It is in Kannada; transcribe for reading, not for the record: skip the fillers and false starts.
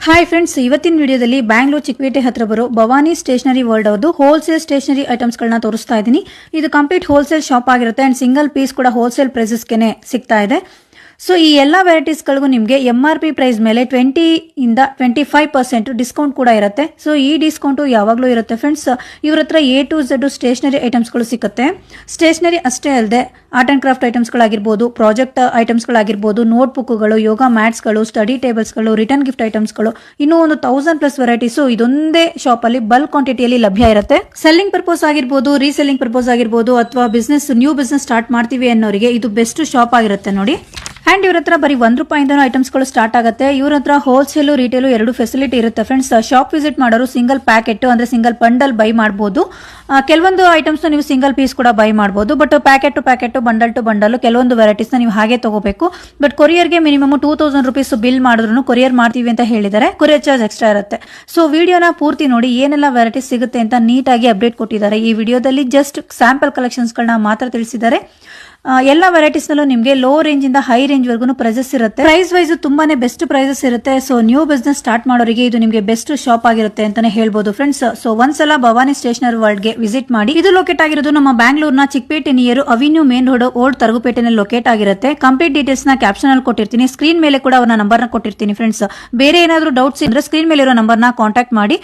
ಹಾಯ್ ಫ್ರೆಂಡ್ಸ್, ಇವತ್ತಿನ ವಿಡಿಯೋದಲ್ಲಿ ಬ್ಯಾಂಗ್ಳೂರ್ ಚಿಕ್ಕಪೇಟೆ ಹತ್ರ ಬರೋ ಭವಾನಿ ಸ್ಟೇಷನರಿ ವರ್ಲ್ಡ್ ಅವ್ರದ್ದು ಹೋಲ್ಸೇಲ್ ಸ್ಟೇಷನರಿ ಐಟಮ್ಸ್ ಗಳನ್ನ ತೋರಿಸ್ತಾ ಇದ್ದೀನಿ. ಇದು ಕಂಪ್ಲೀಟ್ ಹೋಲ್ಸೇಲ್ ಶಾಪ್ ಆಗಿರುತ್ತೆ ಅಂಡ್ ಸಿಂಗಲ್ ಪೀಸ್ ಕೂಡ ಹೋಲ್ಸೇಲ್ ಪ್ರೈಸಸ್ಗೆ ಸಿಗ್ತಾ ಇದೆ. ಸೊ ಈ ಎಲ್ಲ ವೆರೈಟೀಸ್ಗಳಿಗೂ ನಿಮಗೆ MRP ಪ್ರೈಸ್ ಮೇಲೆ 20 ಇಂದ 25% ಡಿಸ್ಕೌಂಟ್ ಕೂಡ ಇರುತ್ತೆ. ಸೊ ಈ ಡಿಸ್ಕೌಂಟು ಯಾವಾಗಲೂ ಇರುತ್ತೆ ಫ್ರೆಂಡ್ಸ್. ಇವ್ರ ಹತ್ರ A to Z ಸ್ಟೇಷನರಿ ಐಟಮ್ಸ್ಗಳು ಸಿಗುತ್ತೆ. ಸ್ಟೇಷನರಿ ಅಷ್ಟೇ ಅಲ್ಲದೆ ಆರ್ಟ್ ಆ್ಯಂಡ್ ಕ್ರಾಫ್ಟ್ ಐಟಮ್ಸ್ಗಳಾಗಿರ್ಬೋದು, ಪ್ರಾಜೆಕ್ಟ್ ಐಟಮ್ಸ್ಗಳಾಗಿರ್ಬೋದು, ನೋಟ್ಬುಕ್ಗಳು, ಯೋಗ ಮ್ಯಾಟ್ಸ್ಗಳು, ಸ್ಟಡಿ ಟೇಬಲ್ಸ್ಗಳು, ರಿಟರ್ನ್ ಗಿಫ್ಟ್ ಐಟಮ್ಸ್ಗಳು, ಇನ್ನೂ ಒಂದು 1000+ ವೆರೈಟೀಸು ಇದೊಂದೇ ಶಾಪಲ್ಲಿ ಬಲ್ಕ್ ಕ್ವಾಂಟಿಟಿಯಲ್ಲಿ ಲಭ್ಯ ಇರುತ್ತೆ. ಸೆಲ್ಲಿಂಗ್ ಪರ್ಪಸ್ ಆಗಿರ್ಬೋದು, ರೀಸೆಲ್ಲಿಂಗ್ ಪರ್ಪಸ್ ಆಗಿರ್ಬೋದು, ಅಥವಾ ನ್ಯೂ ಬಿಸ್ನೆಸ್ ಸ್ಟಾರ್ಟ್ ಮಾಡ್ತೀವಿ ಅನ್ನೋರಿಗೆ ಇದು ಬೆಸ್ಟ್ ಶಾಪ್ ಆಗಿರುತ್ತೆ ನೋಡಿ. ಅಂಡ್ ಇವ್ರ ಹತ್ರ ಬರೀ ₹1 ಐಟಮ್ಸ್ಗಳು ಸ್ಟಾರ್ಟ್ ಆಗುತ್ತೆ. ಇವ್ರ ಹತ್ರ ಹೋಲ್ಸೇಲ್ ರಿಟೇಲು ಎರಡು ಫೆಸಿಲಿಟಿ ಇರುತ್ತೆ ಫ್ರೆಂಡ್ಸ್. ಶಾಪ್ ವಿಸಿಟ್ ಮಾಡೋರು ಸಿಂಗಲ್ ಪ್ಯಾಕೆಟ್ ಅಂದ್ರೆ ಸಿಂಗಲ್ ಬಂಡಲ್ ಬೈ ಮಾಡಬಹುದು. ಕೆಲವೊಂದು ಐಟಮ್ಸ್ ನೀವು ಸಿಂಗಲ್ ಪೀಸ್ ಕೂಡ ಬೈ ಮಾಡಬಹುದು. But packet to packet, bundle to bundle ಕೆಲವೊಂದು ವೆರೈಟೀಸ್ ನೀವು ಹಾಗೆ ತಗೋಬೇಕು. ಬಟ್ ಕೊರಿಯರ್ಗೆ ಮಿನಿಮಮ್ ₹2000 ಬಿಲ್ ಮಾಡಿದ್ರು ಕೊರಿಯರ್ ಮಾಡ್ತೀವಿ ಅಂತ ಹೇಳಿದ್ದಾರೆ. ಕೊರಿಯರ್ ಚಾರ್ಜ್ ಎಕ್ಸ್ಟ್ರಾ ಇರುತ್ತೆ. ಸೊ ವಿಡಿಯೋನ ಪೂರ್ತಿ ನೋಡಿ, ಏನೆಲ್ಲ ವೆರೈಟೀಸ್ ಸಿಗುತ್ತೆ ಅಂತ ನೀಟಾಗಿ ಅಪ್ಡೇಟ್ ಕೊಟ್ಟಿದ್ದಾರೆ. ಈ ವಿಡಿಯೋದಲ್ಲಿ ಜಸ್ಟ್ ಸ್ಯಾಂಪಲ್ ಕಲೆಕ್ಷನ್ಸ್ಗಳನ್ನ ಮಾತ್ರ ತಿಳಿಸಿದ್ದಾರೆ. ಎಲ್ಲ ವೆರೈಟೀಸ್ ನಲ್ಲೂ ನಿಮಗೆ ಲೋ ರೇಂಜ್ ಇಂದ ಹೈ ರೇಂಜ್ ವರ್ಗು ಪ್ರೈಸಸ್ ಇರುತ್ತೆ. ಪ್ರೈಸ್ ವೈಸ್ ತುಂಬಾನೇ ಬೆಸ್ಟ್ ಪ್ರೈಸಸ್ ಇರುತ್ತೆ. ಸೊ ನ್ಯೂ ಬಿಸ್ನೆಸ್ ಸ್ಟಾರ್ಟ್ ಮಾಡೋರಿಗೆ ಇದು ನಿಮಗೆ ಬೆಸ್ಟ್ ಶಾಪ್ ಆಗಿರುತ್ತೆ ಅಂತಾನೆ ಹೇಳ್ಬೋದು ಫ್ರೆಂಡ್ಸ್. ಸೊ ಒಂದ್ಸಲ ಭವಾನಿ ಸ್ಟೇಷನರಿ ವರ್ಲ್ಡ್ ಗೆ ವಿಸಿಟ್ ಮಾಡಿ. ಇದು ಲೊಕೇಟ್ ಆಗಿರೋದು ನಮ್ಮ ಬ್ಯಾಂಗ್ಳೂರ್ನ Chikkapete near avenue main road old ತರಗುಪೇಟೆನಲ್ಲಿ ಲೊಕೇಟ್ ಆಗಿರುತ್ತೆ. ಕಂಪ್ಲೀಟ್ ಡೀಟೇಲ್ಸ್ ನ ಕ್ಯಾಪ್ಷನ್ ಅಲ್ಲಿ ಕೊಟ್ಟಿರ್ತೀನಿ. ಸ್ಕ್ರೀನ್ ಮೇಲೆ ಕೂಡ ಅವರ ನಂಬರ್ ನ ಕೊಟ್ಟಿರ್ತೀನಿ ಫ್ರೆಂಡ್ಸ್. ಬೇರೆ ಏನಾದರೂ ಡೌಟ್ಸ್ ಇದ್ರೆ ಸ್ಕ್ರೀನ್ ಮೇಲೆ ಇರೋ ನಂಬರ್ ನ ಕಾಂಟ್ಯಾಕ್ಟ್ ಮಾಡಿ.